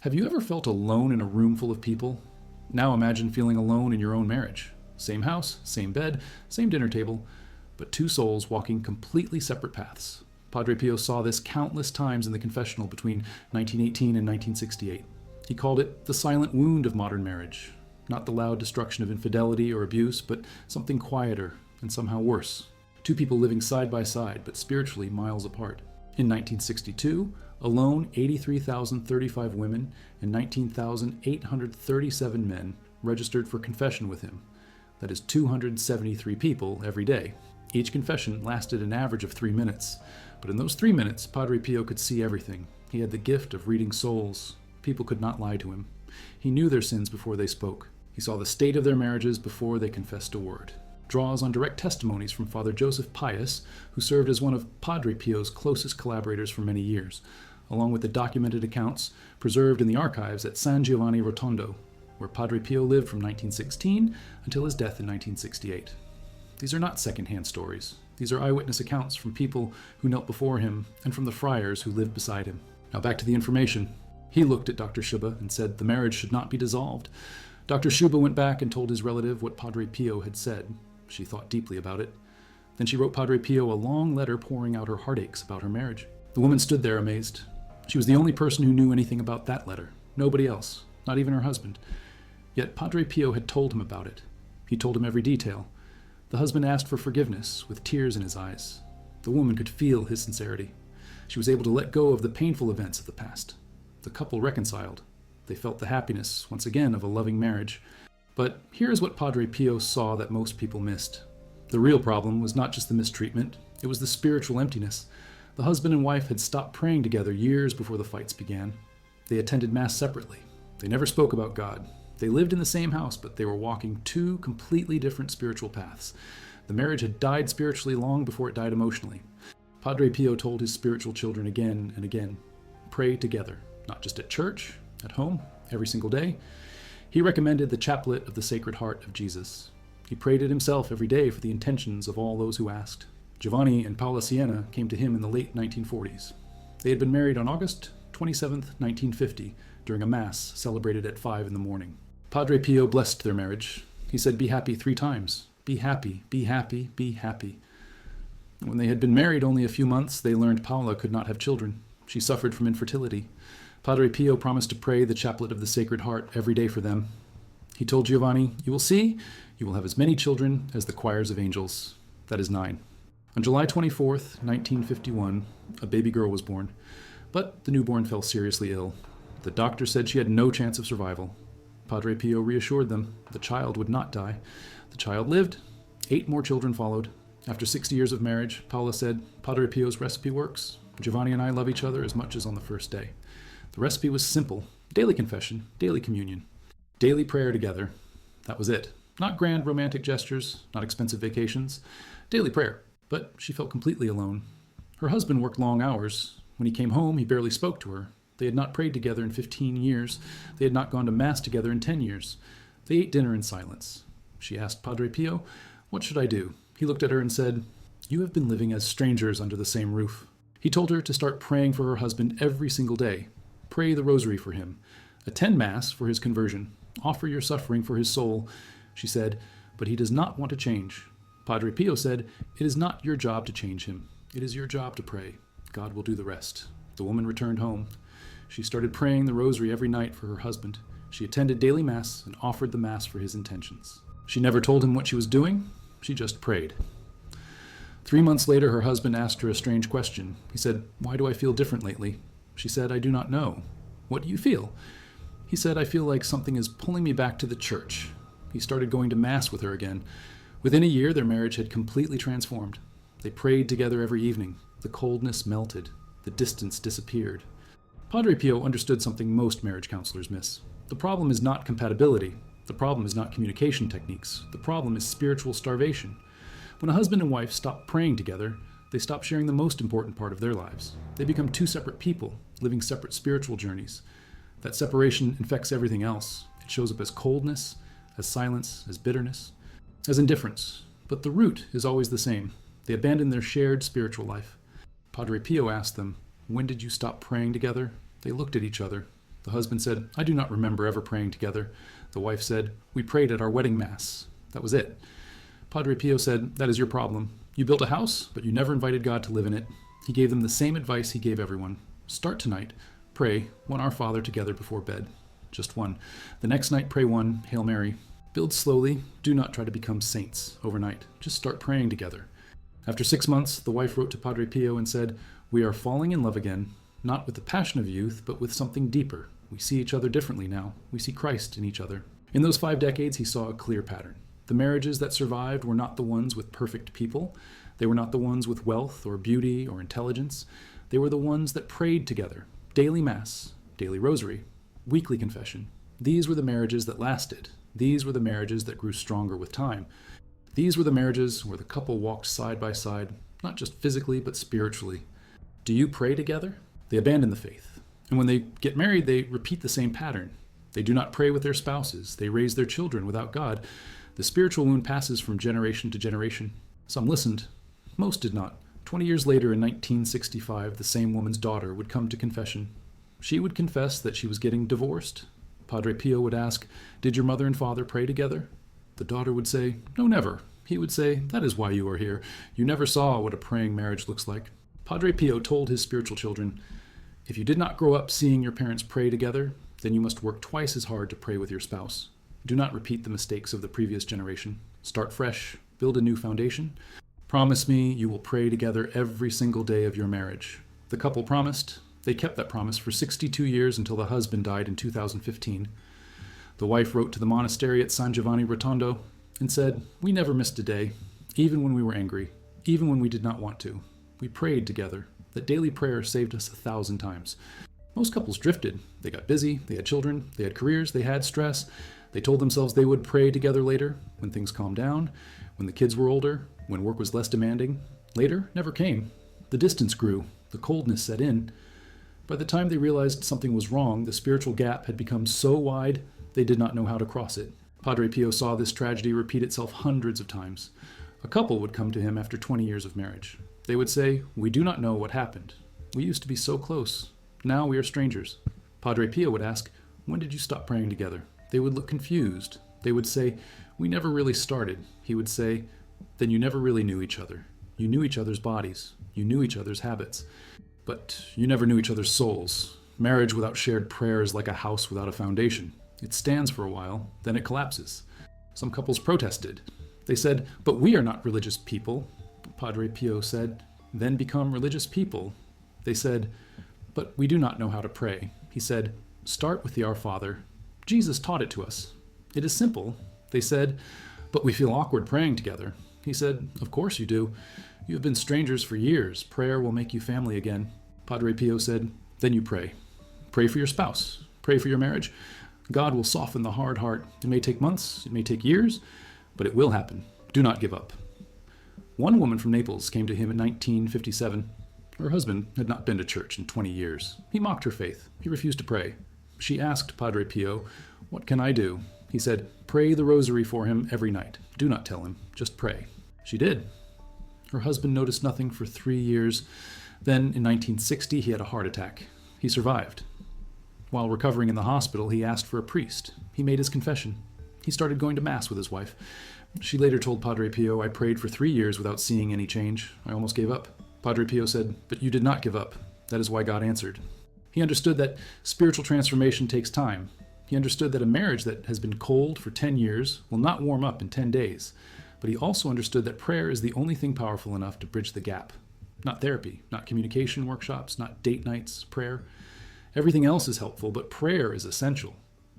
Have you ever felt alone in a room full of people? Now imagine feeling alone in your own marriage. Same house, same bed, same dinner table, but two souls walking completely separate paths. Padre Pio saw this countless times in the confessional between 1918 and 1968. He called it the silent wound of modern marriage. Not the loud destruction of infidelity or abuse, but something quieter and somehow worse. Two people living side by side, but spiritually miles apart. In 1962, alone 83,035 women and 19,837 men registered for confession with him. That is 273 people every day. Each confession lasted an average of 3 minutes. But in those 3 minutes, Padre Pio could see everything. He had the gift of reading souls. People could not lie to him. He knew their sins before they spoke. He saw the state of their marriages before they confessed a word. Draws on direct testimonies from Father Joseph Pius, who served as one of Padre Pio's closest collaborators for many years, along with the documented accounts preserved in the archives at San Giovanni Rotondo, where Padre Pio lived from 1916 until his death in 1968. These are not second-hand stories. These are eyewitness accounts from people who knelt before him and from the friars who lived beside him. Now back to the information. He looked at Dr. Schuba and said the marriage should not be dissolved. Dr. Schuba went back and told his relative what Padre Pio had said. She thought deeply about it. Then she wrote Padre Pio a long letter pouring out her heartaches about her marriage. The woman stood there amazed. She was the only person who knew anything about that letter. Nobody else, not even her husband. Yet Padre Pio had told him about it. He told him every detail. The husband asked for forgiveness with tears in his eyes. The woman could feel his sincerity. She was able to let go of the painful events of the past. The couple reconciled. They felt the happiness, once again, of a loving marriage. But here is what Padre Pio saw that most people missed. The real problem was not just the mistreatment, it was the spiritual emptiness. The husband and wife had stopped praying together years before the fights began. They attended Mass separately. They never spoke about God. They lived in the same house, but they were walking two completely different spiritual paths. The marriage had died spiritually long before it died emotionally. Padre Pio told his spiritual children again and again, pray together, not just at church, at home, every single day. He recommended the chaplet of the Sacred Heart of Jesus. He prayed it himself every day for the intentions of all those who asked. Giovanni and Paula Siena came to him in the late 1940s. They had been married on August 27, 1950, during a Mass celebrated at 5 in the morning. Padre Pio blessed their marriage. He said, be happy 3 times. Be happy, be happy, be happy. When they had been married only a few months, they learned Paula could not have children. She suffered from infertility. Padre Pio promised to pray the chaplet of the Sacred Heart every day for them. He told Giovanni, you will see, you will have as many children as the choirs of angels. That is 9. On July 24th, 1951, a baby girl was born, but the newborn fell seriously ill. The doctor said she had no chance of survival. Padre Pio reassured them the child would not die. The child lived. 8 more children followed. After 60 years of marriage, Paula said, Padre Pio's recipe works. Giovanni and I love each other as much as on the first day. The recipe was simple. Daily confession, daily communion, daily prayer together. That was it. Not grand romantic gestures, not expensive vacations. Daily prayer. But she felt completely alone. Her husband worked long hours. When he came home, he barely spoke to her. They had not prayed together in 15 years. They had not gone to Mass together in 10 years. They ate dinner in silence. She asked Padre Pio, what should I do? He looked at her and said, you have been living as strangers under the same roof. He told her to start praying for her husband every single day. Pray the rosary for him. Attend Mass for his conversion. Offer your suffering for his soul. She said, but he does not want to change. Padre Pio said, it is not your job to change him. It is your job to pray. God will do the rest. The woman returned home. She started praying the rosary every night for her husband. She attended daily Mass and offered the Mass for his intentions. She never told him what she was doing. She just prayed. 3 months later, her husband asked her a strange question. He said, why do I feel different lately? She said, I do not know. What do you feel? He said, I feel like something is pulling me back to the church. He started going to Mass with her again. Within a year, their marriage had completely transformed. They prayed together every evening. The coldness melted. The distance disappeared. Padre Pio understood something most marriage counselors miss. The problem is not compatibility. The problem is not communication techniques. The problem is spiritual starvation. When a husband and wife stop praying together, they stop sharing the most important part of their lives. They become 2 separate people, living separate spiritual journeys. That separation infects everything else. It shows up as coldness, as silence, as bitterness, as indifference. But the root is always the same. They abandon their shared spiritual life. Padre Pio asked them, when did you stop praying together? They looked at each other. The husband said, "I do not remember ever praying together." The wife said, "We prayed at our wedding mass. That was it." Padre Pio said, "That is your problem. You built a house, but you never invited God to live in it." He gave them the same advice he gave everyone. Start tonight. Pray one Our Father together before bed. Just one. The next night, pray one Hail Mary. Build slowly. Do not try to become saints overnight. Just start praying together. After 6 months, the wife wrote to Padre Pio and said, "We are falling in love again, not with the passion of youth, but with something deeper. We see each other differently now. We see Christ in each other." In those 5 decades, he saw a clear pattern. The marriages that survived were not the ones with perfect people. They were not the ones with wealth or beauty or intelligence. They were the ones that prayed together. Daily Mass, daily rosary, weekly confession. These were the marriages that lasted. These were the marriages that grew stronger with time. These were the marriages where the couple walked side by side, not just physically, but spiritually. Do you pray together? They abandon the faith. And when they get married, they repeat the same pattern. They do not pray with their spouses. They raise their children without God. The spiritual wound passes from generation to generation. Some listened. Most did not. 20 years later, in 1965, the same woman's daughter would come to confession. She would confess that she was getting divorced. Padre Pio would ask, "Did your mother and father pray together?" The daughter would say, "No, never." He would say, "That is why you are here. You never saw what a praying marriage looks like." Padre Pio told his spiritual children, "If you did not grow up seeing your parents pray together, then you must work twice as hard to pray with your spouse. Do not repeat the mistakes of the previous generation. Start fresh. Build a new foundation. Promise me you will pray together every single day of your marriage." The couple promised. They kept that promise for 62 years until the husband died in 2015. The wife wrote to the monastery at San Giovanni Rotondo and said, "We never missed a day, even when we were angry, even when we did not want to. We prayed together. That daily prayer saved us 1,000 times." Most couples drifted. They got busy, they had children, they had careers, they had stress. They told themselves they would pray together later, when things calmed down, when the kids were older, when work was less demanding. Later never came. The distance grew, the coldness set in. By the time they realized something was wrong, the spiritual gap had become so wide they did not know how to cross it. Padre Pio saw this tragedy repeat itself hundreds of times. A couple would come to him after 20 years of marriage. They would say, "We do not know what happened. We used to be so close. Now we are strangers." Padre Pio would ask, "When did you stop praying together?" They would look confused. They would say, "We never really started." He would say, "Then you never really knew each other. You knew each other's bodies. You knew each other's habits. But you never knew each other's souls. Marriage without shared prayer is like a house without a foundation. It stands for a while, then it collapses." Some couples protested. They said, "But we are not religious people." Padre Pio said, "Then become religious people." They said, "But we do not know how to pray." He said, "Start with the Our Father. Jesus taught it to us. It is simple." They said, "But we feel awkward praying together." He said, "Of course you do. You have been strangers for years. Prayer will make you family again." Padre Pio said, "Then you pray. Pray for your spouse. Pray for your marriage. God will soften the hard heart. It may take months, it may take years, but it will happen. Do not give up." One woman from Naples came to him in 1957. Her husband had not been to church in 20 years. He mocked her faith. He refused to pray. She asked Padre Pio, "What can I do?" He said, "Pray the rosary for him every night. Do not tell him. Just pray." She did. Her husband noticed nothing for 3 years. Then, in 1960, he had a heart attack. He survived. While recovering in the hospital, he asked for a priest. He made his confession. He started going to Mass with his wife. She later told Padre Pio, "I prayed for 3 years without seeing any change. I almost gave up." Padre Pio said, "But you did not give up. That is why God answered." He understood that spiritual transformation takes time. He understood that a marriage that has been cold for 10 years will not warm up in 10 days. But he also understood that prayer is the only thing powerful enough to bridge the gap. Not therapy, not communication workshops, not date nights, prayer. Everything else is helpful, but prayer is essential.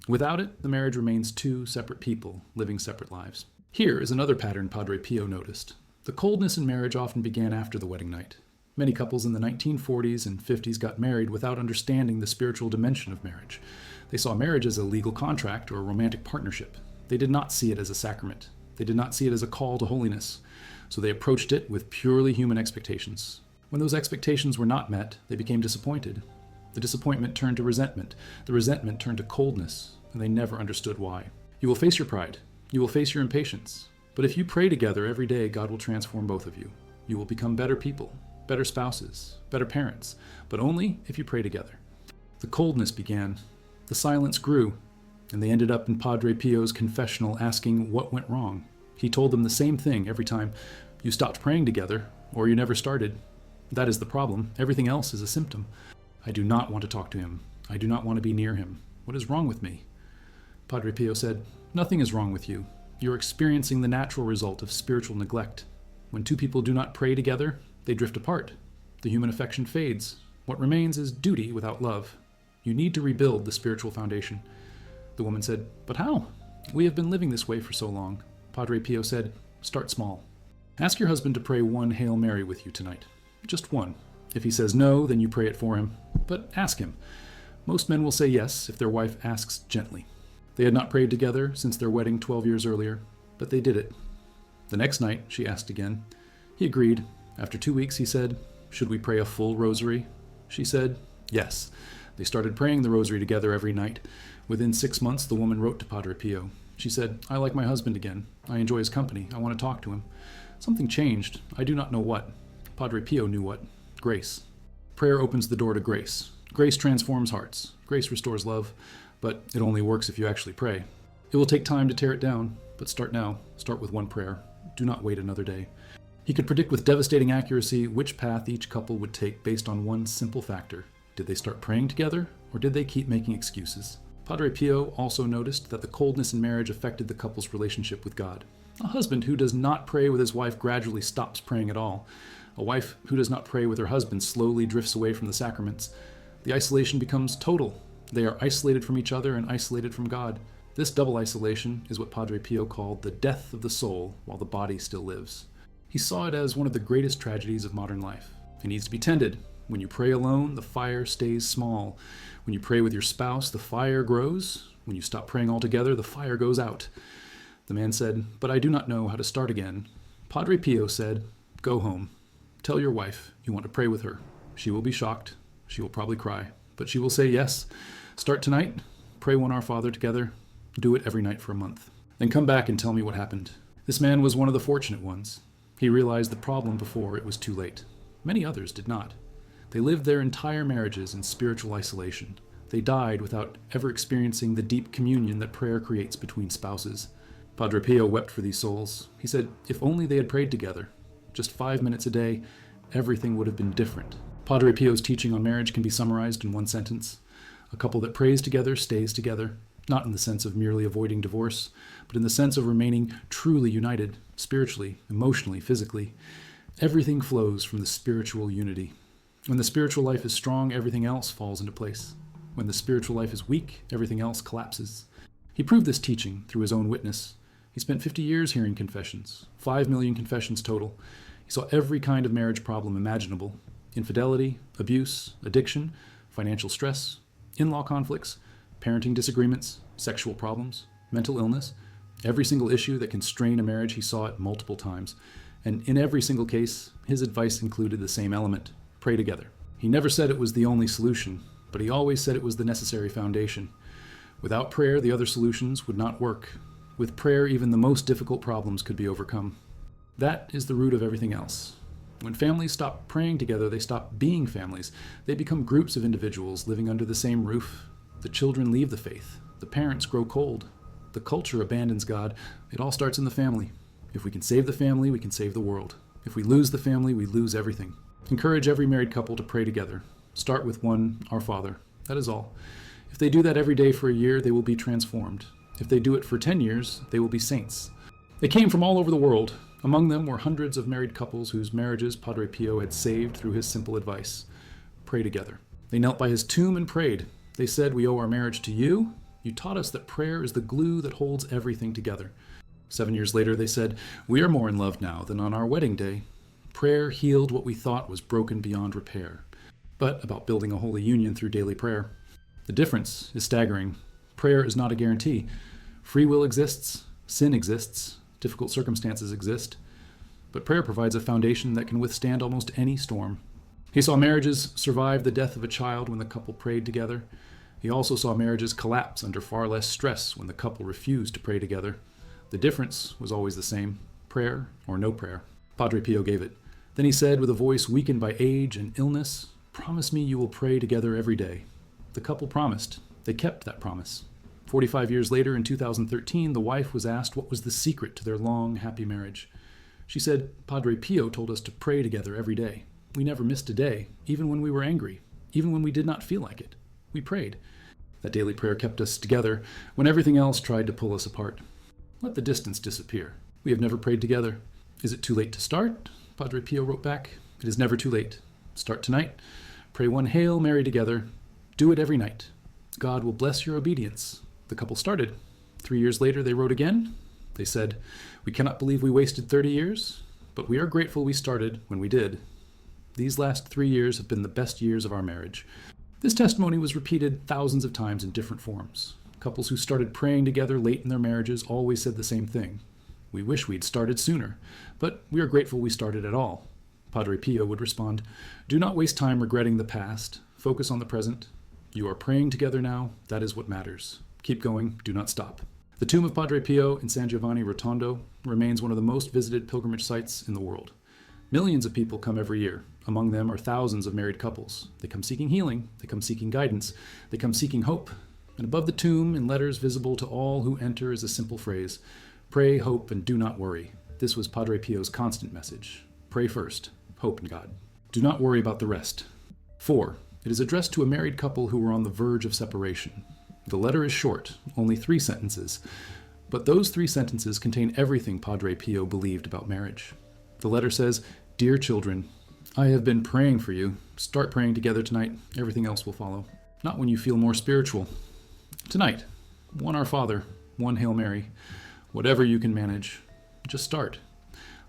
Without it, the marriage remains two separate people living separate lives. Here is another pattern Padre Pio noticed. The coldness in marriage often began after the wedding night. Many couples in the 1940s and 50s got married without understanding the spiritual dimension of marriage. They saw marriage as a legal contract or a romantic partnership. They did not see it as a sacrament. They did not see it as a call to holiness. So they approached it with purely human expectations. When those expectations were not met, they became disappointed. The disappointment turned to resentment. The resentment turned to coldness, and they never understood why. You will face your pride. You will face your impatience. But if you pray together every day, God will transform both of you. You will become better people, better spouses, better parents, but only if you pray together. The coldness began. The silence grew, and they ended up in Padre Pio's confessional asking what went wrong. He told them the same thing every time. You stopped praying together, or you never started. That is the problem. Everything else is a symptom. I do not want to talk to him. I do not want to be near him. What is wrong with me? Padre Pio said, nothing is wrong with you. You're experiencing the natural result of spiritual neglect. When two people do not pray together, they drift apart. The human affection fades. What remains is duty without love. You need to rebuild the spiritual foundation. The woman said, but how? We have been living this way for so long. Padre Pio said, start small. Ask your husband to pray one Hail Mary with you tonight. Just one. If he says no, then you pray it for him. But ask him. Most men will say yes if their wife asks gently. They had not prayed together since their wedding 12 years earlier, but they did it. The next night, she asked again. He agreed. After 2 weeks, he said, should we pray a full rosary? She said, yes. They started praying the rosary together every night. Within 6 months, the woman wrote to Padre Pio. She said, I like my husband again. I enjoy his company. I want to talk to him. Something changed. I do not know what. Padre Pio knew what. Grace. Prayer opens the door to grace. Grace transforms hearts. Grace restores love, but it only works if you actually pray. It will take time to tear it down, but start now. Start with one prayer. Do not wait another day. He could predict with devastating accuracy which path each couple would take based on one simple factor. Did they start praying together, or did they keep making excuses? Padre Pio also noticed that the coldness in marriage affected the couple's relationship with God. A husband who does not pray with his wife gradually stops praying at all. A wife who does not pray with her husband slowly drifts away from the sacraments. The isolation becomes total. They are isolated from each other and isolated from God. This double isolation is what Padre Pio called the death of the soul while the body still lives. He saw it as one of the greatest tragedies of modern life. It needs to be tended. When you pray alone, the fire stays small. When you pray with your spouse, the fire grows. When you stop praying altogether, the fire goes out. The man said, but I do not know how to start again. Padre Pio said, go home. Tell your wife you want to pray with her. She will be shocked. She will probably cry, but she will say yes. Start tonight. Pray one Our Father together. Do it every night for a month. Then come back and tell me what happened. This man was one of the fortunate ones. He realized the problem before it was too late. Many others did not. They lived their entire marriages in spiritual isolation. They died without ever experiencing the deep communion that prayer creates between spouses. Padre Pio wept for these souls. He said, if only they had prayed together, just 5 minutes a day, everything would have been different. Padre Pio's teaching on marriage can be summarized in one sentence. A couple that prays together stays together, not in the sense of merely avoiding divorce, but in the sense of remaining truly united, spiritually, emotionally, physically. Everything flows from the spiritual unity. When the spiritual life is strong, everything else falls into place. When the spiritual life is weak, everything else collapses. He proved this teaching through his own witness. He spent 50 years hearing confessions, 5 million confessions total. He saw every kind of marriage problem imaginable: infidelity, abuse, addiction, financial stress, in-law conflicts, parenting disagreements, sexual problems, mental illness. Every single issue that can strain a marriage, he saw it multiple times. And in every single case, his advice included the same element: pray together. He never said it was the only solution, but he always said it was the necessary foundation. Without prayer, the other solutions would not work. With prayer, even the most difficult problems could be overcome. That is the root of everything else. When families stop praying together, they stop being families. They become groups of individuals living under the same roof. The children leave the faith. The parents grow cold. The culture abandons God. It all starts in the family. If we can save the family, we can save the world. If we lose the family, we lose everything. Encourage every married couple to pray together. Start with one Our Father. That is all. If they do that every day for a year, they will be transformed. If they do it for 10 years, they will be saints. They came from all over the world. Among them were hundreds of married couples whose marriages Padre Pio had saved through his simple advice: pray together. They knelt by his tomb and prayed. They said, we owe our marriage to you. You taught us that prayer is the glue that holds everything together. 7 years later, they said, we are more in love now than on our wedding day. Prayer healed what we thought was broken beyond repair. But about building a holy union through daily prayer. The difference is staggering. Prayer is not a guarantee. Free will exists, sin exists, difficult circumstances exist, but prayer provides a foundation that can withstand almost any storm. He saw marriages survive the death of a child when the couple prayed together. He also saw marriages collapse under far less stress when the couple refused to pray together. The difference was always the same: prayer or no prayer. Padre Pio gave it. Then he said, with a voice weakened by age and illness, promise me you will pray together every day. The couple promised. They kept that promise. 45 years later, in 2013, the wife was asked what was the secret to their long, happy marriage. She said, Padre Pio told us to pray together every day. We never missed a day, even when we were angry, even when we did not feel like it. We prayed. That daily prayer kept us together when everything else tried to pull us apart. Let the distance disappear. We have never prayed together. Is it too late to start? Padre Pio wrote back. It is never too late. Start tonight. Pray one Hail Mary together. Do it every night. God will bless your obedience. The couple started. 3 years later, they wrote again. They said, we cannot believe we wasted 30 years, but we are grateful we started when we did. These last 3 years have been the best years of our marriage. This testimony was repeated thousands of times in different forms. Couples who started praying together late in their marriages always said the same thing. We wish we'd started sooner, but we are grateful we started at all. Padre Pio would respond, do not waste time regretting the past. Focus on the present. You are praying together now. That is what matters. Keep going. Do not stop. The tomb of Padre Pio in San Giovanni Rotondo remains one of the most visited pilgrimage sites in the world. Millions of people come every year. Among them are thousands of married couples. They come seeking healing. They come seeking guidance. They come seeking hope. And above the tomb, in letters visible to all who enter, is a simple phrase, pray, hope, and do not worry. This was Padre Pio's constant message. Pray first. Hope in God. Do not worry about the rest. 4. It is addressed to a married couple who were on the verge of separation. The letter is short, only 3 sentences, but those 3 sentences contain everything Padre Pio believed about marriage. The letter says, Dear children, I have been praying for you. Start praying together tonight. Everything else will follow. Not when you feel more spiritual. Tonight, 1 Our Father, 1 Hail Mary. Whatever you can manage, just start.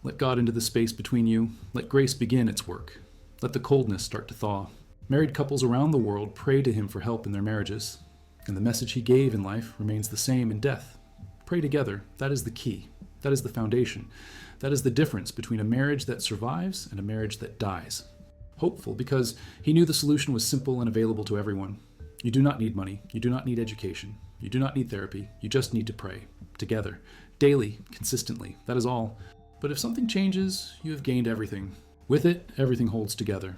Let God into the space between you. Let grace begin its work. Let the coldness start to thaw. Married couples around the world pray to him for help in their marriages. And the message he gave in life remains the same in death. Pray together. That is the key. That is the foundation. That is the difference between a marriage that survives and a marriage that dies. Hopeful because he knew the solution was simple and available to everyone. You do not need money. You do not need education. You do not need therapy. You just need to pray. Together. Daily. Consistently. That is all. But if something changes, you have gained everything. With it, everything holds together.